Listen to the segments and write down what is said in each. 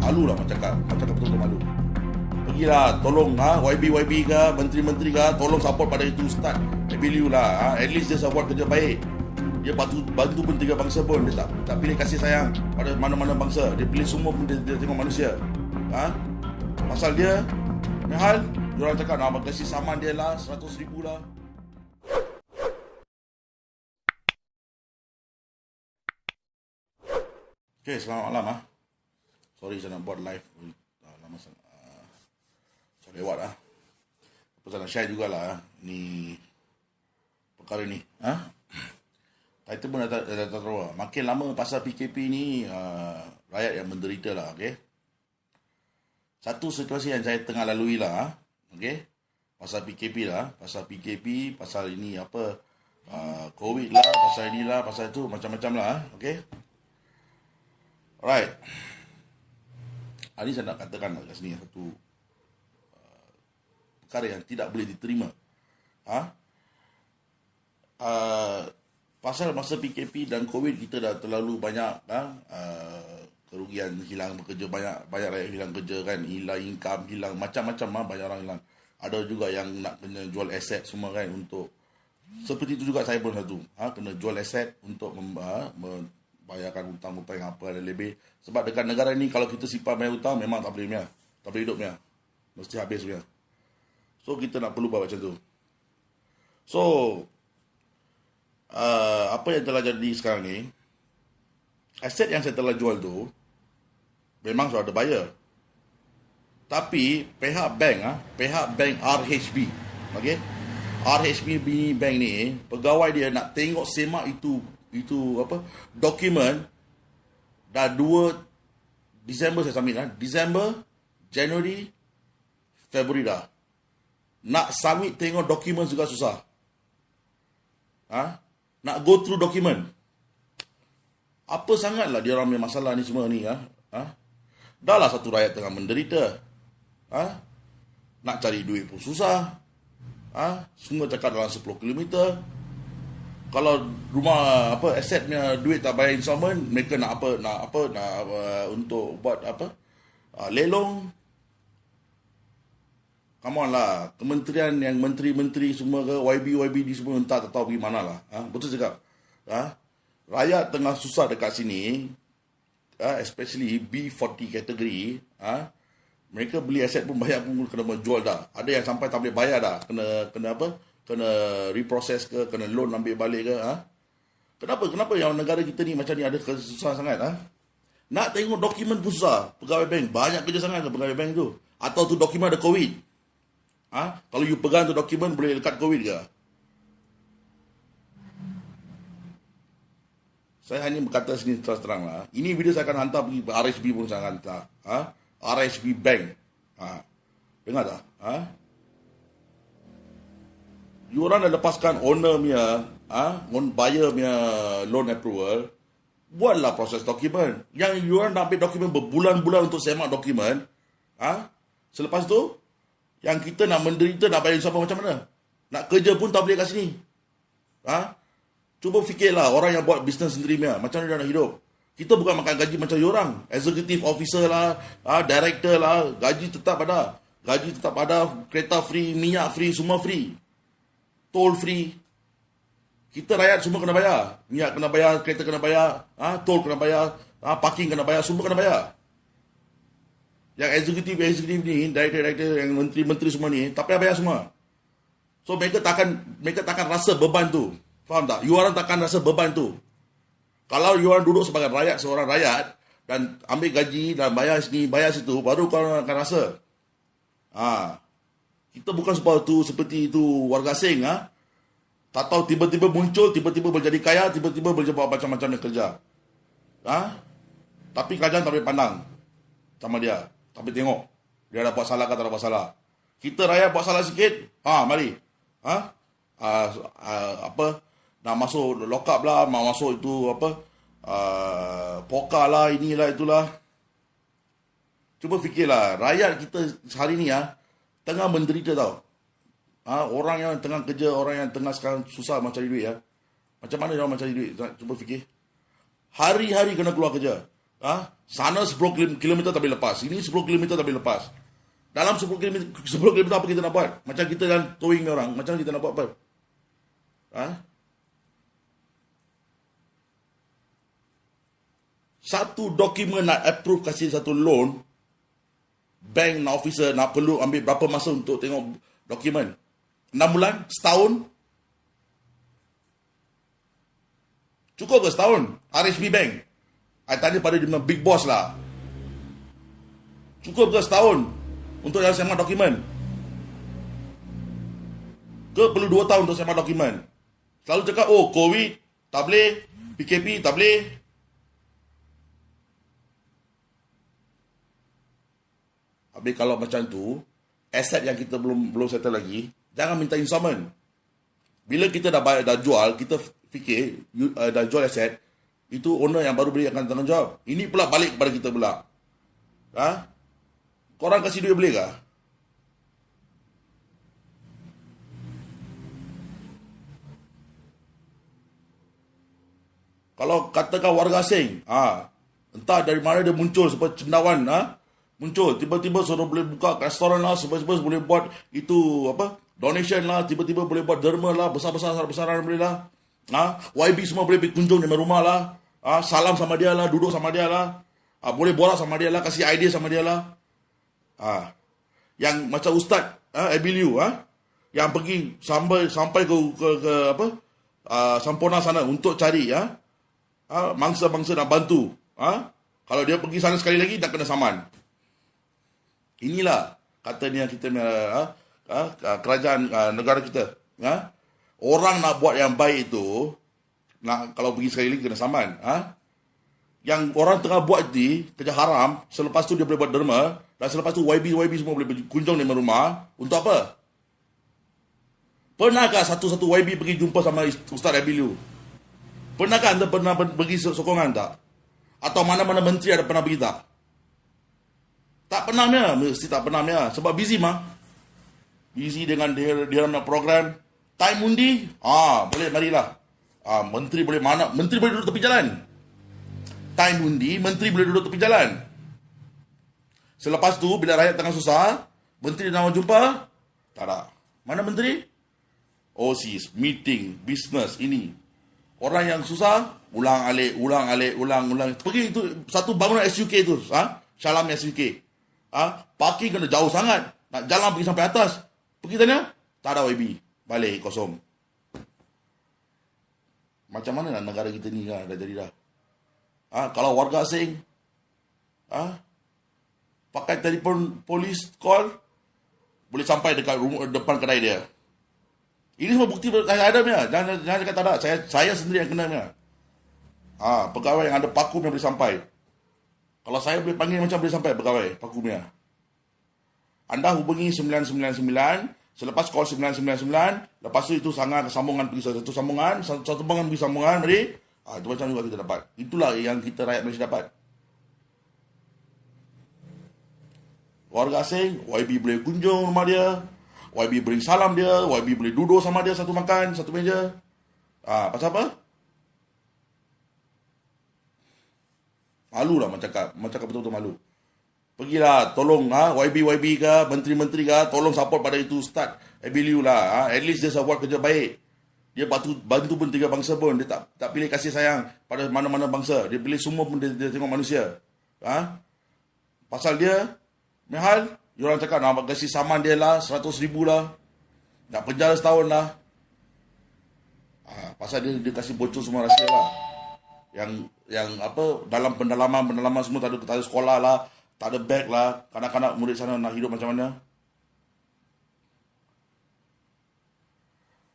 Malu lah macam betul-betul malu. Pergilah tolong YB ke, menteri-menteri ke, tolong support pada itu Ustaz Abiliu lah. At least dia support kerja baik. Dia bantu pun tiga bangsa pun. Dia tak pilih kasih sayang pada mana-mana bangsa. Dia pilih semua pun dia tengok manusia. Pasal dia mahal, diorang cakap nak kasih saman dia lah 100,000 lah. Okay, selamat malam Sorry saya nak buat live lama sangat. So lewat Apa saya nak share jugalah ni perkara ni. Title pun dah tahu. Makin lama pasal PKP ni rakyat yang menderita lah. Okay. Satu situasi yang saya tengah lalui lah. Okay. Pasal PKP lah. Pasal ini apa COVID lah, pasal inilah, pasal itu, macam-macam lah. Okay. Alright. Hari ini saya nak katakan kat sini satu perkara yang tidak boleh diterima. Pasal masa PKP dan COVID kita dah terlalu banyak kerugian, hilang bekerja, banyak rakyat hilang kerja kan, hilang income, hilang macam-macam banyak orang hilang. Ada juga yang nak kena jual aset semua kan, untuk seperti itu juga saya pun satu kena jual aset untuk bayarkan hutang-hutang yang apa dan lebih. Sebab dekat negara ni kalau kita simpan bayar hutang memang tak boleh hidup mesti habis punya. So kita nak perlu buat macam tu. So apa yang telah jadi sekarang ni, aset yang saya telah jual tu memang sudah ada buyer. Tapi pihak bank RHB, okey, RHB bank ni pegawai dia nak tengok semak itu apa dokumen dah 2 Disember saya submit Disember, Januari, Februari dah. Nak submit tengok dokumen juga susah. Nak go through dokumen. Apa sangatlah dia orang punya masalah ni semua ni Dah lah satu rakyat tengah menderita. Nak cari duit pun susah. Semua cakap dalam 10 kilometer. Kalau rumah asetnya duit tak bayar installment, mereka nak untuk buat lelong. Come on lah, kementerian yang menteri-menteri semua ke, YB semua tak tahu pergi mana lah. Betul cakap. Rakyat tengah susah dekat sini, especially B40 kategori. Mereka beli aset pun bayar pun kena menjual dah. Ada yang sampai tak boleh bayar dah. Kena reproses ke, kena loan ambil balik ke. Kenapa yang negara kita ni macam ni ada kesusahan sangat. Nak tengok dokumen pun susah. Pegawai bank, banyak kerja sangat ke pegawai bank tu. Atau tu dokumen ada COVID. Kalau you pegang tu dokumen boleh dekat COVID ke? Saya hanya berkata sini terang lah. Ini video saya akan hantar pergi RHB pun saya akan hantar. RHB Bank. Dengar tak? You orang dah lepaskan owner punya, buyer punya loan approval. Buatlah proses dokumen. Yang you orang nak ambil dokumen berbulan-bulan untuk semak dokumen. Selepas tu, yang kita nak menderita, nak bayar siapa macam mana? Nak kerja pun tak boleh kat sini. Cuba fikirlah orang yang buat bisnes sendiri punya, macam mana dia nak hidup. Kita bukan makan gaji macam you orang. Executive officer lah, director lah, gaji tetap ada. Kereta free, minyak free, semua free. Toll free. Kita rakyat semua kena bayar. Minyak kena bayar, kereta kena bayar, toll kena bayar, parking kena bayar, semua kena bayar. Yang eksekutif ni, director yang menteri semua ni, tak payah bayar semua. So mereka takkan rasa beban tu. Faham tak? You orang takkan rasa beban tu. Kalau you orang duduk sebagai seorang rakyat dan ambil gaji dan bayar sini, bayar situ, baru kau orang akan rasa. Kita bukan seperti itu warga asing. Tak tahu tiba-tiba muncul, tiba-tiba berjadi kaya, tiba-tiba berjumpa macam-macam yang kerja. Tapi kerajaan tak boleh pandang sama dia. Tak boleh tengok dia ada buat salah ke tak ada buat salah. Kita rakyat buat salah sikit, mari. Nak masuk lock up lah, nak masuk itu poka lah, inilah itulah. Cuba fikirlah, rakyat kita hari ni tengah menderita tau. Orang yang tengah kerja, orang yang tengah sekarang susah mencari duit Macam mana dia orang mencari duit? Cuba fikir. Hari-hari kena keluar kerja. Sana 10 kilometer tak boleh lepas. Sini 10 kilometer tak boleh lepas. Dalam 10 kilometer apa kita nak buat? Macam kita dan towing ni orang. Macam kita nak buat apa? Satu dokumen nak approve kasih satu loan, bank officer nak perlu ambil berapa masa untuk tengok dokumen? 6 bulan? Setahun? Cukup ke setahun? RHB Bank. I tanya pada dia big boss lah. Cukup ke setahun untuk yang semak dokumen? Ke perlu 2 tahun untuk semak dokumen? Selalu cakap, oh COVID, tak boleh. PKP, tak boleh. Habis kalau macam tu, aset yang kita belum settle lagi, jangan minta installment. Bila kita dah bayar, dah jual, kita fikir dah jual aset, itu owner yang baru beli akan tanggungjawab. Ini pula balik kepada kita pula. Korang kasih duit boleh kah? Kalau katakan warga asing, entah dari mana dia muncul seperti cendawan, muncul tiba-tiba suruh boleh buka restoran lah, sebab boleh buat itu donation lah, tiba-tiba boleh buat derma lah, besar-besaran boleh lah. YB semua boleh pergi kunjung di rumah lah. Salam sama dia lah, duduk sama dia lah. Boleh borak sama dia lah, kasih idea sama dia lah. Yang macam Ustaz Abiliu, yang pergi sampai ke Sampurna sana untuk cari mangsa-mangsa nak bantu. Kalau dia pergi sana sekali lagi nak kena saman. Inilah katanya kita kerajaan negara kita. Orang nak buat yang baik itu, kalau pergi sekali lagi kena saman. Yang orang tengah buat di kerja haram, selepas tu dia boleh buat derma, dan selepas tu YB semua boleh kunjung di rumah. Untuk apa? Pernahkah satu-satu YB pergi jumpa sama Ustaz Abiliu? Pernahkah anda pernah pergi sokongan tak? Atau mana-mana menteri ada pernah pergi tak? Tak pernah dia, mesti tak pernah dia. Sebab busy mah. Busy dengan dia nak program. Time undi, boleh marilah. Menteri boleh duduk tepi jalan. Time undi, menteri boleh duduk tepi jalan. Selepas tu, bila rakyat tengah susah, menteri nak jumpa, tak ada. Mana menteri? OSIS, meeting, business, ini. Orang yang susah, ulang-alik. Pergi itu, satu bangunan SUK tu, Shalom SUK. Parking kena jauh sangat. Nak jalan pergi sampai atas. Pergi tanya, tak ada YB. Balik kosong. Macam mana nak negara kita ni dah jadi dah. Kalau warga asing, pakai telefon polis call, boleh sampai dekat depan kedai dia. Ini semua bukti saya ada punya. Jangan cakap tak ada. Saya sendiri yang kena punya. Pegawai yang ada pakum yang boleh sampai. Kalau saya boleh panggil macam boleh sampai pegawai pakumnya. Anda hubungi 999, selepas call 999, lepas itu sambungan pergi satu sambungan pergi sambungan, mari. Itu macam juga kita dapat. Itulah yang kita rakyat Malaysia dapat. Warga asing, YB boleh kunjung rumah dia, YB beri salam dia, YB boleh duduk sama dia satu makan, satu meja. Pasal apa? Malu lah macam betul-betul malu. Pergilah, tolong YB ke, menteri-menteri ke, tolong support pada itu Ustaz Abiliu lah. At least dia buat kerja baik. Dia bantu pun 3 bangsa pun. Dia tak pilih kasih sayang pada mana-mana bangsa. Dia pilih semua pun dia tengok manusia. Pasal dia, mahal, orang cakap nak kasih saman dia lah, 100,000 lah. Nak penjara setahun lah. Pasal dia kasih bocor semua rahsia lah. Yang dalam pendalaman semua tak ada sekolah lah, tak ada beg lah, kanak-kanak murid sana nak hidup macam mana.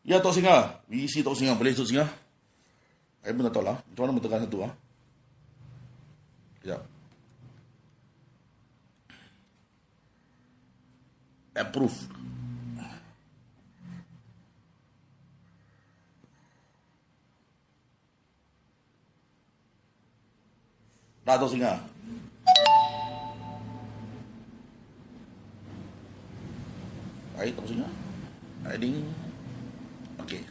Ya Tok Singa, isi Tok Singa, boleh Tok Singa? Saya pun tak tahu lah, macam mana mentekan satu Ya. Approve. Dah Tok Singa. Baik Tok Singa. Heading. Okey.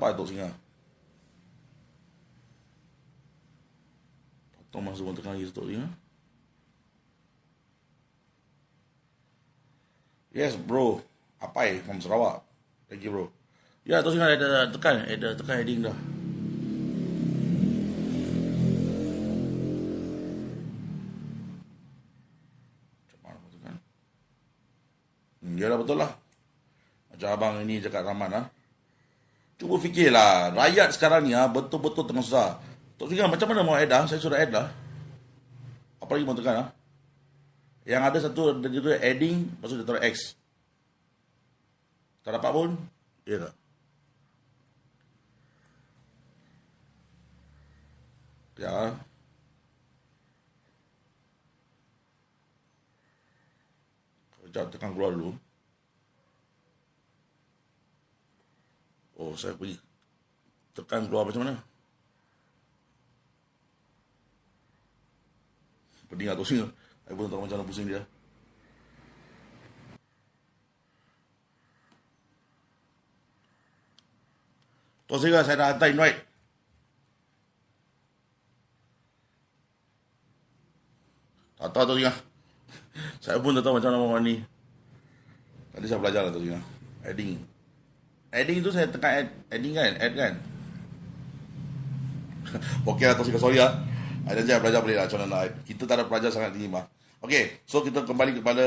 apa Tok Singa? Tok masuk pun tekan lagi Tok Singa. Yes bro. Apa from Sarawak. Thank you bro. Ya Tok Singa ada tekan heading dah. Yalah betul lah. Macam abang ini cakap Rahman lah. Cuba fikirlah. Rakyat sekarang ni betul-betul tengah susah. Tok Singa macam mana mau add lah? Saya sudah add lah. Apa lagi mau tekan lah? Yang ada satu dia adding, lepas tu dia taruh X. Tak dapat pun. Ya tak? Ya. Sekejap tekan keluar dulu. Oh, saya pergi tekan keluar macam mana? Pedih tak pusing. Saya pun tak tahu macam mana pusing dia. Tok Singa, saya dah hantar invite. Tak tahu Tok Singa. Saya pun tak tahu macam mana orang ni. Tadi saya belajar lah Tok Singa. Adding tu saya tekan adding kan? Add kan? Okey lah Tok Singa, sorry lah. Ada je belajar boleh lah macam mana. Kita tak ada pelajar sangat tinggi mah. Okey, so kita kembali kepada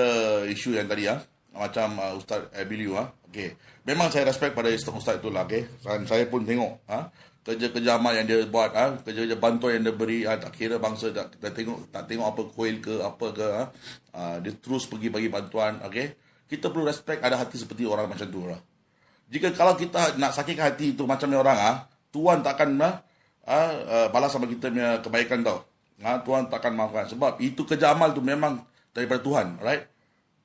isu yang tadi macam Ustaz Abiliu Okey. Memang saya respect pada Ustaz tu lah, okey. Saya pun tengok kerja-kerja amal yang dia buat kerja-kerja bantuan yang dia beri tak kira bangsa tak tengok apa koil ke apa ke dia terus pergi bagi bantuan, okey. Kita perlu respect ada hati seperti orang macam tu lah. Jika kalau kita nak sakitkan hati itu macam ni orang Tuhan takkan balas sama kita punya kebaikan tau. Tuhan takkan maafkan. Sebab itu kerja amal tu memang daripada Tuhan, right?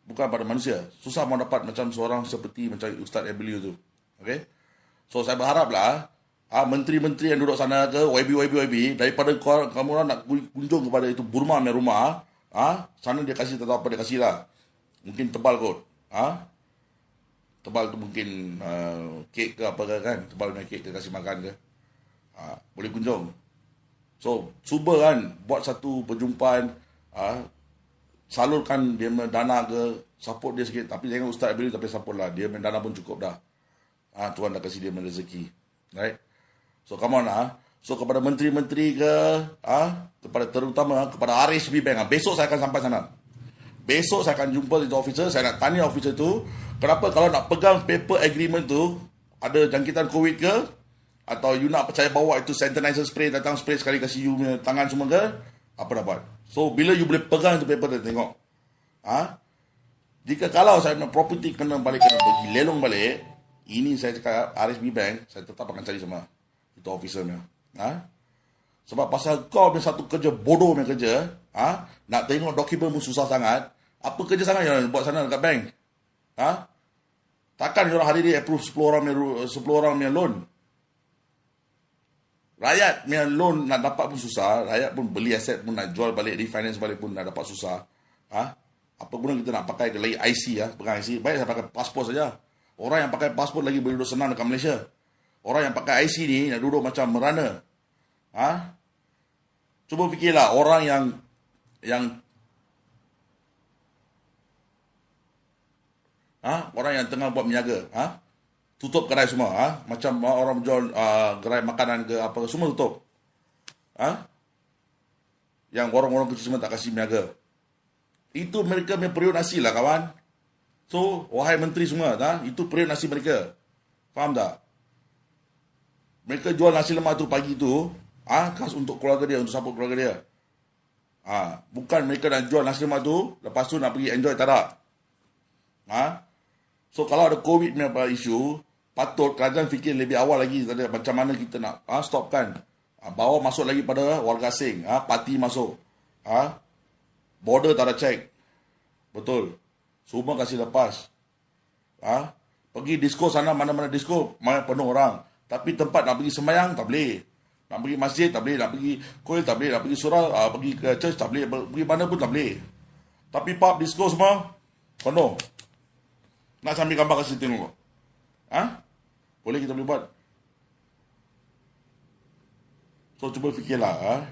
Bukan pada manusia. Susah mau dapat macam seorang seperti macam Ustaz Abiliu tu. Okay? So saya berharap lah menteri-menteri yang duduk sana ke YB daripada kamu orang nak kunjung kepada itu Burma punya rumah sana dia kasih tak tahu apa dia kasih lah. Mungkin tebal kot. Tebal tu mungkin kek ke apa ke kan. Tebal punya kek ke kasih makan ke. Boleh kunjung. So, cuba kan buat satu perjumpaan, salurkan dia dana ke, support dia sikit. Tapi jangan Ustaz Abiliu tapi support lah. Dia dana pun cukup dah. Tuhan dah kasih dia rezeki. Right? So, come on So, kepada menteri-menteri ke, kepada terutama kepada RHB Bank. Besok saya akan sampai sana. Besok saya akan jumpa itu officer. Saya nak tanya officer tu, kenapa kalau nak pegang paper agreement tu, ada jangkitan COVID ke, atau you nak percaya bawa itu sanitizer spray, datang spray sekali kasih you punya tangan semua ke, apa dapat. So, bila you boleh pegang itu paper tu, tengok. Jika kalau saya nak property kena pergi lelong balik, ini saya cakap RHB Bank, saya tetap akan cari sama itu officernya. Sebab pasal kau punya satu kerja bodoh punya kerja, nak tengok dokumen pun susah sangat. Apa kerja sangat yang buat sana dekat bank? Takkan orang hari ni approve 10 orang punya loan. Rakyat punya loan nak dapat pun susah. Rakyat pun beli aset pun nak jual balik, refinance balik pun nak dapat susah. Apa guna kita nak pakai lagi IC pegang IC. Baik saya pakai pasport saja. Orang yang pakai pasport lagi boleh duduk senang dekat Malaysia. Orang yang pakai IC ni nak duduk macam merana. Cuba fikirlah orang orang yang tengah buat meniaga, tutup kedai semua, macam orang jual gerai makanan ke apa semua tutup. Yang orang-orang kecil semua tak kasih meniaga. Itu mereka punya periuk nasi lah kawan. So, wahai menteri semua, itu periuk nasi mereka. Faham tak? Mereka jual nasi lemak tu pagi tu, khas untuk keluarga dia, untuk support keluarga dia. Bukan mereka nak jual nasi lemak tu, lepas tu nak pergi enjoy, tak ada. So, kalau ada COVID punya isu, patut kerajaan fikir lebih awal lagi macam mana kita nak stopkan. Bawa masuk lagi pada warga asing, parti masuk. Border tak ada check. Betul. Semua kasih lepas. Pergi disco sana, mana-mana disco, penuh orang. Tapi tempat nak pergi sembahyang, tak boleh. Nak pergi masjid, tak boleh. Nak pergi kuil, tak boleh. Nak pergi surau, pergi ke church, tak boleh. Pergi mana pun tak boleh. Tapi pub, disco semua, penuh. Nak sambil gambar kasih tengok. Boleh kita boleh buat. So cuba fikirlah,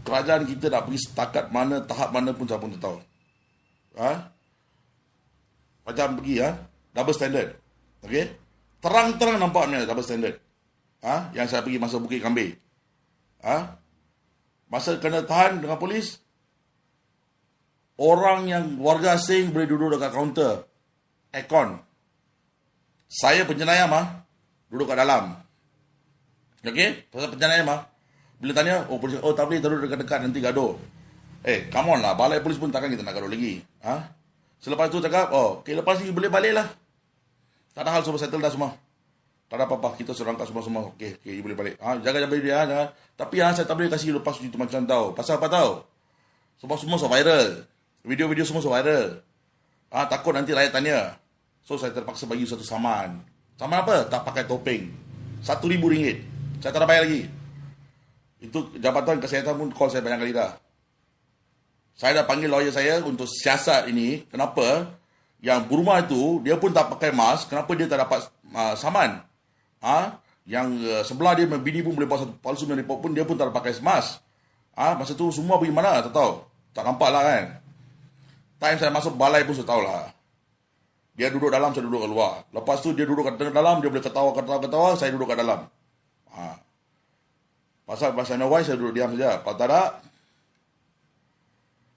kerajaan kita nak pergi setakat mana, tahap mana pun siapa pun tak tahu. Macam pergi double standard. Okey? Terang-terang nampaknya double standard. Yang saya pergi masa Bukit Kambing. Masa kena tahan dengan polis, orang yang warga asing boleh duduk dekat kaunter aircon. Saya penjenayah duduk kat dalam. Okey? Pasal penjenayah bila tanya, polis, tak boleh duduk dekat-dekat, nanti gaduh. Come on lah, balai polis pun takkan kita nak gaduh lagi. Selepas tu cakap, okay, lepas ni boleh balik lah. Tak ada hal, semua settle dah semua. Tak ada apa-apa, kita serangkat semua-semua. Okay, you boleh balik. Jaga dia, jangan. Tapi saya tak boleh kasih lepas itu macam tahu. Pasal apa tahu? Sebab semua so viral. Video-video semua so viral. Takut nanti rakyat tanya. So saya terpaksa bagi satu saman. Saman apa? Tak pakai topeng. RM1,000. Saya tak ada bayar lagi. Itu Jabatan Kesihatan pun call saya banyak kali dah. Saya dah panggil lawyer saya untuk siasat ini. Kenapa? Yang Burma itu, dia pun tak pakai mask. Kenapa dia tak dapat saman? Yang sebelah dia, bini pun boleh bawa satu palsu yang report pun, dia pun tak ada pakai mask. Masa tu semua pergi mana? Tak tahu. Tak nampak lah kan. Time saya masuk balai pun saya tahu lah. Dia duduk dalam, saya duduk kat luar. Lepas tu dia duduk kat dalam, dia boleh ketawa, saya duduk kat dalam. Pasal why saya duduk diam saja. Kalau tak ada,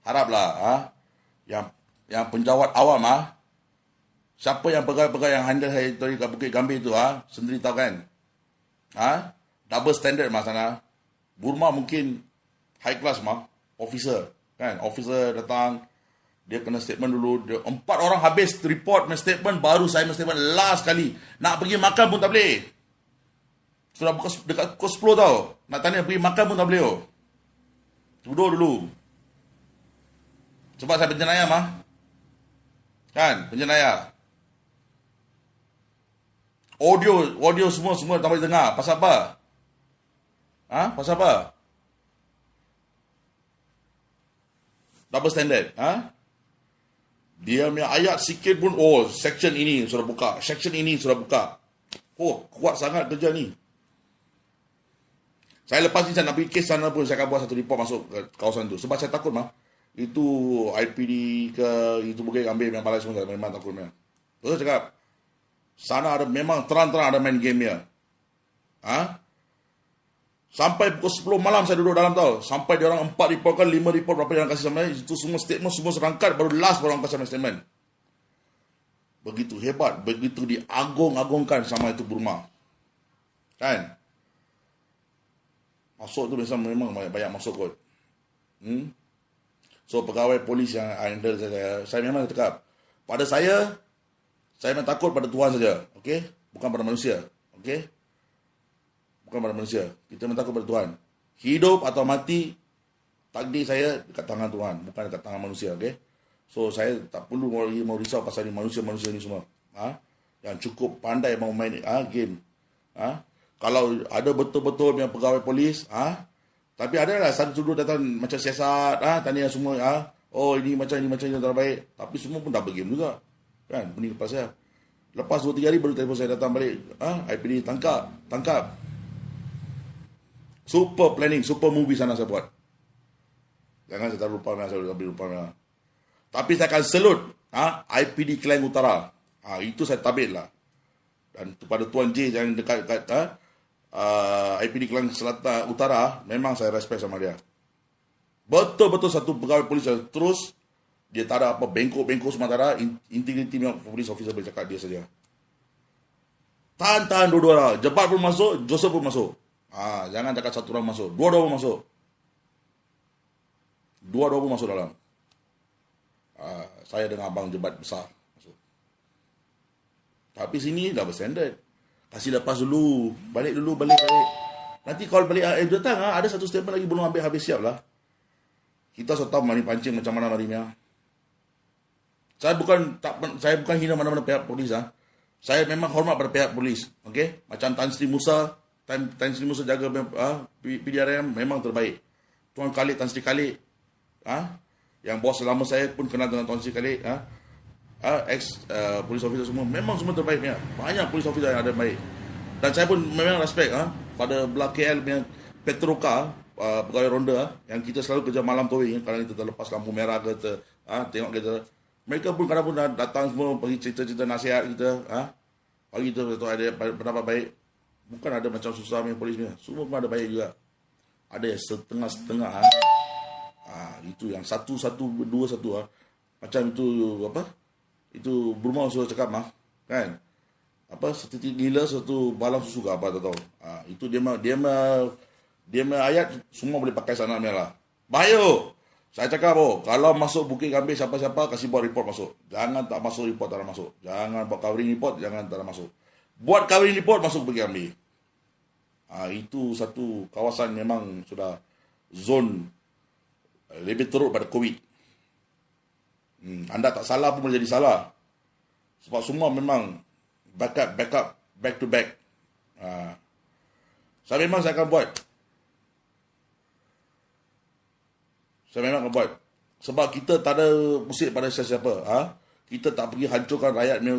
haraplah yang penjawat awam siapa yang pegawai-pegawai yang handle saya tadi kat Bukit Kambing tu sendiri tahu kan. Double standard sana. Burma mungkin high class officer kan. Officer datang, dia kena statement dulu. 4 orang habis report statement, baru saya statement last kali. Nak pergi makan pun tak boleh. Sudah dekat pukul 10 tau. Nak tanya pergi makan pun tak boleh. Duduk dulu. Sebab saya penjenayah kan, penjenayah. Audio semua tak boleh dengar. Pasal apa? Pasal apa? Double standard. Dia punya ayat sikit pun, section ini sudah buka, section ini sudah buka. Kuat sangat kerja ni. Saya lepas ni saya nak pergi kes sana pun, saya akan buat satu report masuk ke kawasan tu. Sebab saya takut itu IPD ke, itu Bukit Kambing yang balai semua, saya memang takut. Terus cakap, sana ada memang terang-terang ada main game dia. Sampai pukul 10 malam saya duduk dalam tau. Sampai dia orang 4 report kan, 5 report berapa yang kasih sama saya. Itu semua statement, semua serangkat. Baru last baru orang kasih sama statement. Begitu hebat, begitu diagung-agungkan sama itu Burma. Kan? Masuk tu memang banyak masuk kot. So pegawai polis yang handle saya memang cakap, pada saya memang takut pada Tuhan saja. Okey? Bukan pada manusia. Okey? Bukan pada manusia. Kita memang takut pada Tuhan. Hidup atau mati, takdir saya dekat tangan Tuhan, bukan dekat tangan manusia. Okey? So saya tak perlu mau risau pasal ni manusia-manusia ni semua. Yang cukup pandai mau main game. Kalau ada betul-betul yang pegawai polis, tapi ada lah satu sudut datang macam siasat, tanya semua, ini macam ini tak baik. Tapi semua pun double game juga. Kan, pening kepala saya. Lepas 2-3 hari baru telefon saya datang balik. IPD tangkap. Super planning, super movie sana saya buat. Jangan saya tak lupa, saya lupa. Tapi saya akan salute IPD Klang Utara. Itu saya tabik lah. Dan kepada Tuan J yang dekat IPD Klang Selatan Utara, memang saya respect sama dia. Betul-betul satu pegawai polis yang terus, dia tak ada apa bengkok-bengkok sementara, integriti polis officer boleh cakap dia saja. Tahan dua-dua. Jebat pun masuk, Joseph pun masuk. Jangan cakap satu orang masuk, dua-dua pun masuk. Dua-dua pun masuk dalam. Saya dengan abang Jebat besar masuk. Tapi sini dah berstandard. Kasih lepas dulu. Balik. Nanti kalau balik datang, ada satu statement lagi belum habis siap lah. Kita so tahu mari pancing macam mana marinya. Saya bukan hina mana-mana pihak polis. Saya memang hormat pada pihak polis. Okey? Macam Tan Sri Musa. Tan Sri Musa jaga PDRM memang terbaik. Tuan Khalid, Tan Sri Khalid. Yang bos selama saya pun kenal dengan Tan Sri Khalid. Polis officer semua memang semua terbaiknya. Banyak polis officer yang ada baik. Dan saya pun memang respect pada belah KL punya Petroka, pegawai ronda yang kita selalu kerja malam towing, kalau kita terlepas lampu merah ke tengok kita, mereka pun kadang pun datang semua bagi cerita-cerita nasihat kita, bagi kita betul ada pendapat baik. Bukan ada macam susah punya polis punya, semua pun ada baik juga. Ada yang setengah-setengah, itu yang satu dua satu, macam itu apa? Itu Burma sudah cakap kan? Apa setitik gila satu balang susu ke apa tak tahu. Itu dia ayat semua boleh pakai sana lah. Bahaya. Saya cakap kalau masuk Bukit Gambir siapa-siapa kasih buat report masuk. Jangan tak masuk report tak nak masuk. Jangan buat covering report, jangan tak nak masuk. Buat covering report masuk Bukit Gambir. Itu satu kawasan memang sudah zon lebih teruk pada COVID. Anda tak salah pun boleh jadi salah. Sebab semua memang back to back. Saya memang saya akan buat. Saya memang akan buat. Sebab kita tak ada musik pada siapa-siapa. Kita tak pergi hancurkan rakyat ni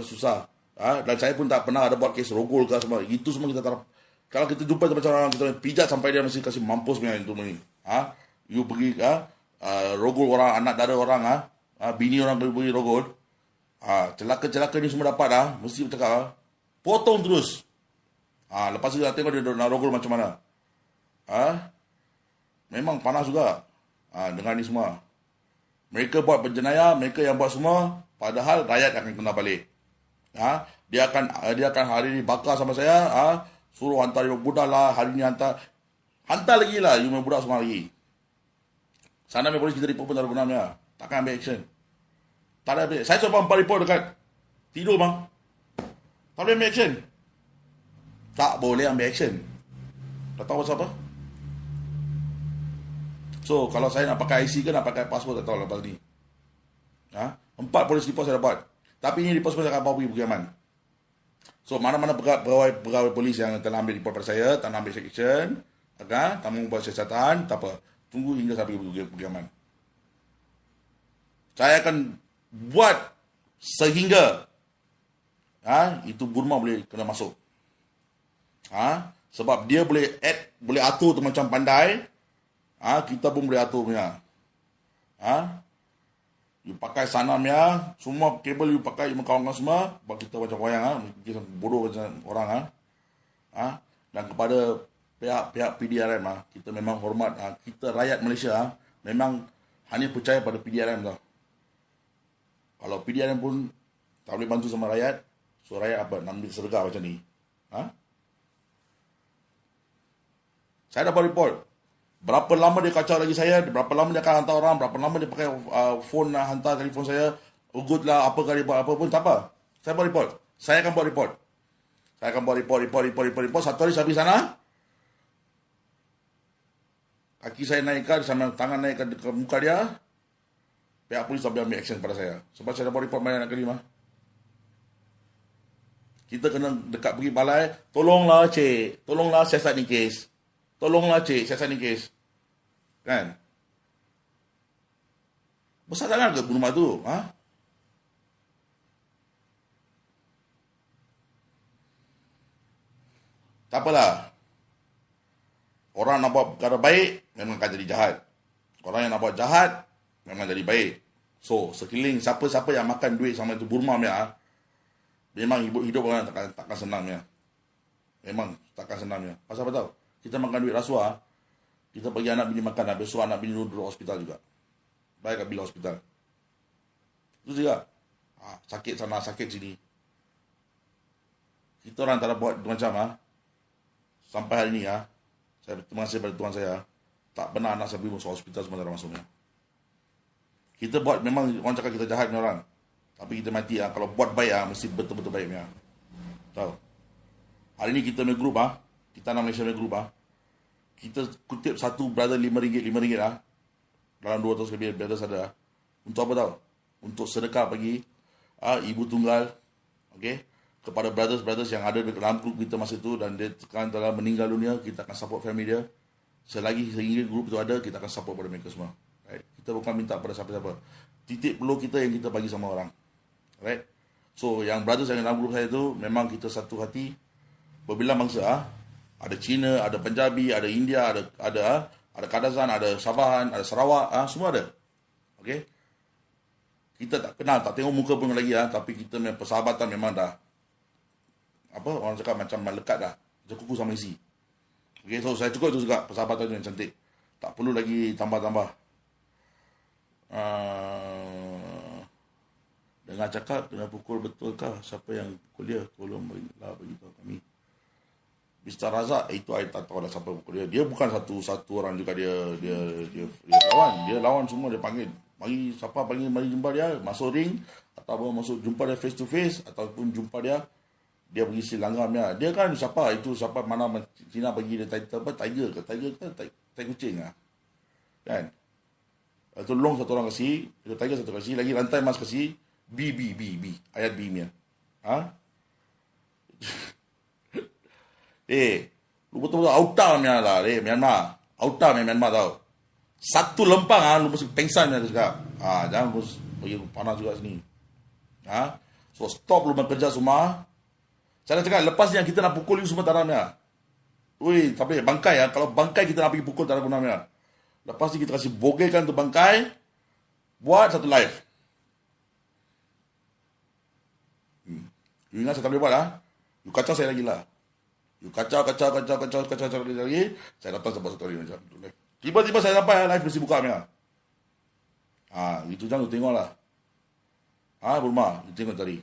susah. Dan saya pun tak pernah ada buat kes rogol ke semua. Itu semua kita tak. Kalau kita jumpa macam orang kita pijat sampai dia mesti kasih mampus punya itu ni. You pergi rogol orang, anak dara orang, bini orang pergi rogol. Celaka-celaka ni semua dapat mesti bercakap potong terus. Lepas tu tengok dia nak rogol macam mana. Memang panas juga. Dengan ni semua. Mereka buat berjenayah, mereka yang buat semua, padahal rakyat akan kena balik. Dia akan hari ni bakar sama saya, suruh hantar dia budak lah, hari ni hantar lagi lah, you budak semua lagi. Sana polis kita report pun tak ada gunanya. Takkan ambil action. Tak ada ambil. Saya coba 4 report dekat tidur tak boleh ambil action. Tak boleh ambil action. Tak tahu pasal apa. So kalau saya nak pakai IC ke nak pakai pasport tak tahu lepas ni. 4 polis report saya dapat. Tapi ini report saya akan bawa pergi Bukit Aman. So mana-mana pegawai polis yang telah ambil report pada saya, tak nak ambil action, tanggung buat siasatan, tak apa. Tunggu hingga sampai Bukit Aman. Saya akan buat sehingga itu Burma boleh kena masuk. Sebab dia boleh atur tu macam pandai. Kita pun boleh atur punya. You pakai sanam ya, semua kabel you pakai, you kawan-kawan semua, buat kita macam wayang, kita bodoh macam orang. Dan kepada pihak PDRM, kita memang hormat. Kita rakyat Malaysia memang hanya percaya pada PDRM tau. Kalau PDRM pun tak boleh bantu sama rakyat, so rakyat apa? Nak ambil sergah macam ni. Saya dapat report. Berapa lama dia kacau lagi saya, berapa lama dia akan hantar orang, berapa lama dia pakai phone hantar telefon saya, ugut lah, apa kali buat apa pun, tak apa. Saya buat report. Saya akan buat report. Saya akan buat report. Satu hari saya pergi sana, kaki saya naikkan, sama tangan naikkan ke muka dia, pihak polis tak boleh ambil action pada saya. Sebab saya dah buat report banyak kali Kita kena dekat pergi balai, tolonglah cik, tolonglah siasat ni kes. Tolonglah cik, siasat ni kes. Kan? Besar sangat ke rumah tu? Tak apalah. Orang nak buat perkara baik, memang akan jadi jahat. Orang yang nak buat jahat, memang jadi baik. So, sekeliling siapa-siapa yang makan duit sama itu Burma punya, memang hidup orang takkan senang ya. Memang takkan senang ya. Pasal apa tahu? Kita makan duit rasuah, kita bagi anak bini makan, besok anak bini duduk hospital juga. Baik kat bilik hospital. Itu juga. Sakit sana, sakit sini. Kita orang tak ada buat macam sampai hari ni saya terima kasih pada Tuhan saya, tak pernah anak saya pergi masuk hospital semua tak masuknya. Kita buat, memang orang cakap kita jahat ni orang. Tapi kita mati kalau buat baik mesti betul-betul baiknya. Tahu. Hari ni kita punya grup kita nak Malaysia punya grup kita kutip satu brother RM5 dalam 2 tahun lebih brothers ada. Untuk apa tahu? Untuk sedekah bagi ibu tunggal, okey, kepada brothers yang ada di dalam grup kita masa itu, dan dia telah meninggal dunia, kita akan support family dia. Selagi sehingga grup itu ada, kita akan support pada mereka semua. Right? Kita bukan minta pada siapa-siapa. Titik perlu kita yang kita bagi sama orang. Right? So yang brothers yang dalam grup saya itu memang kita satu hati berbilang bangsa. Ada Cina, ada Punjabi, ada India, ada Kadazan, ada Sabahan, ada Sarawak, semua ada. Okey. Kita tak kenal, tak tengok muka pun lagi, tapi kita punya persahabatan memang dah, apa orang cakap, macam melekat dah. Macam kuku sama isi. Okey, so saya cukup itu juga persahabatan yang cantik. Tak perlu lagi tambah-tambah. Dengar cakap kena pukul betulkah? Siapa yang pukul dia? Tolong beritahu kami. Mr. Razak, itu saya tak tahu lah siapa pukul dia. Dia bukan satu orang juga, dia lawan. Dia lawan semua, dia panggil. Mari, siapa panggil, mari jumpa dia, masuk ring, ataupun masuk jumpa dia face to face, ataupun jumpa dia pergi silangam dia. Dia kan siapa? Itu siapa, mana Cina bagi dia title apa? Tiger ke tai kucing kan? Itu long satu orang kasi, itu tiger satu kasi, lagi rantai mas kasi, B, ayat B nya. Lu betul-betul auta punya lah, Myanmar. Auta Myanmar tau. Satu lempang, lu mesti pengsan dia cakap. Jangan pergi panas juga sini. So stop lu bekerja semua. Saya cakap, lepas yang kita nak pukul you semua taramnya. Tapi bangkai kalau bangkai kita nak pergi pukul taram gunanya. Lepas ni kita kasih bogeykan tu bangkai, buat satu live. You ingat saya tak boleh buat You kacau saya lagi lah. You kacau lagi. Saya datang sebab satu hari macam tu. Tiba-tiba saya sampai live mesti buka punya. Itu jangan you tengok lah. Burma, you tengok tadi.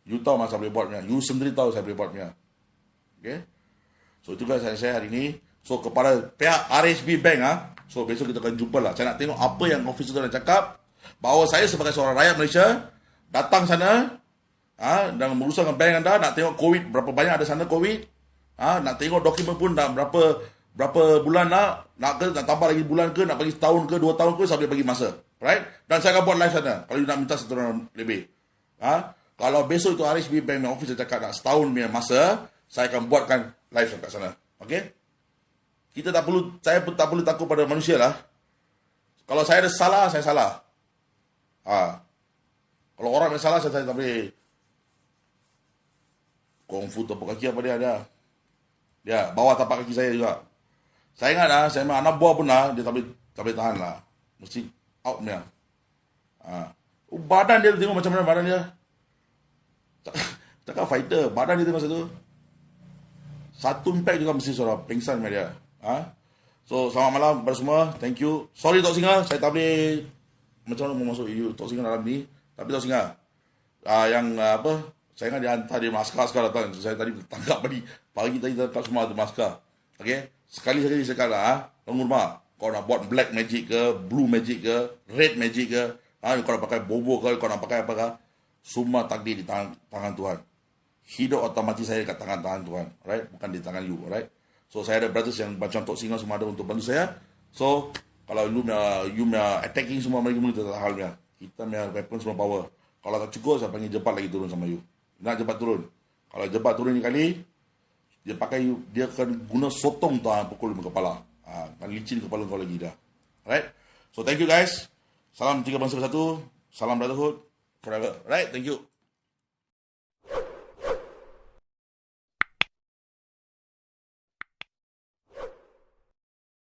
You tahu masa boleh buat punya. You sendiri tahu saya boleh buat punya. Okay? So itu guys saya hari ini. So kepada pihak RHB Bank so besok kita akan jumpa lah. Saya nak tengok apa yang officer tu nak cakap. Bahawa saya sebagai seorang rakyat Malaysia datang sana dan berusaha dengan bank anda, nak tengok COVID, berapa banyak ada sana COVID. Nak tengok dokumen pun dah berapa bulan nak tambah lagi bulan ke, nak bagi setahun ke, 2 tahun ke, saya boleh bagi masa. Right? Dan saya akan buat live sana kalau you nak minta satu orang lebih. Kalau besok itu RHB Bank officer cakap nak setahun punya masa, saya akan buatkan live kat sana. Okay? Saya pun tak perlu takut pada manusia lah. Kalau saya ada salah, saya salah. Kalau orang yang salah, saya tak boleh kungfu tepuk kaki apa dia ada. Dia bawa tapak kaki saya juga. Saya ingat saya memang anak buah pun dia tak boleh tahan lah. Mesti out punya. Badan dia tengok macam mana badan dia. Cakap fighter, badan dia tengok satu impact juga mesti suara pengsan dengan dia. So selamat malam kepada semua. Thank you. Sorry Tok Singa, saya tak boleh macam mana mau masuk Tok Singa dalam ni. Tapi Tok Singa saya ingat dia hantar dia maskar datang. Saya tadi tangkap pagi tadi tangkap semua tu maskar. Okay, sekali-sekali cakap lah, Rumah, kau nak buat black magic ke, blue magic ke, red magic ke, kau nak pakai bobo ke, kau nak pakai apa ke, semua takdir di tangan Tuhan. Hidup atau mati saya kat tangan Tuhan, right? Bukan di tangan you, right? So saya ada brothers yang macam Tok Singa semua ada untuk bantu saya. So kalau you attacking semua mereka mula tak halnya. Kita punya weapon semua power. Kalau tak cukup, saya panggil Jebat lagi turun sama you. Nak Jebat turun. Kalau Jebat turun ni kali, dia akan guna sotong tu pukul di kepala. Kan licin kepala kau lagi dah. Alright? So thank you guys. Salam tiga bangsa bersatu. Salam brotherhood forever. Right? Thank you.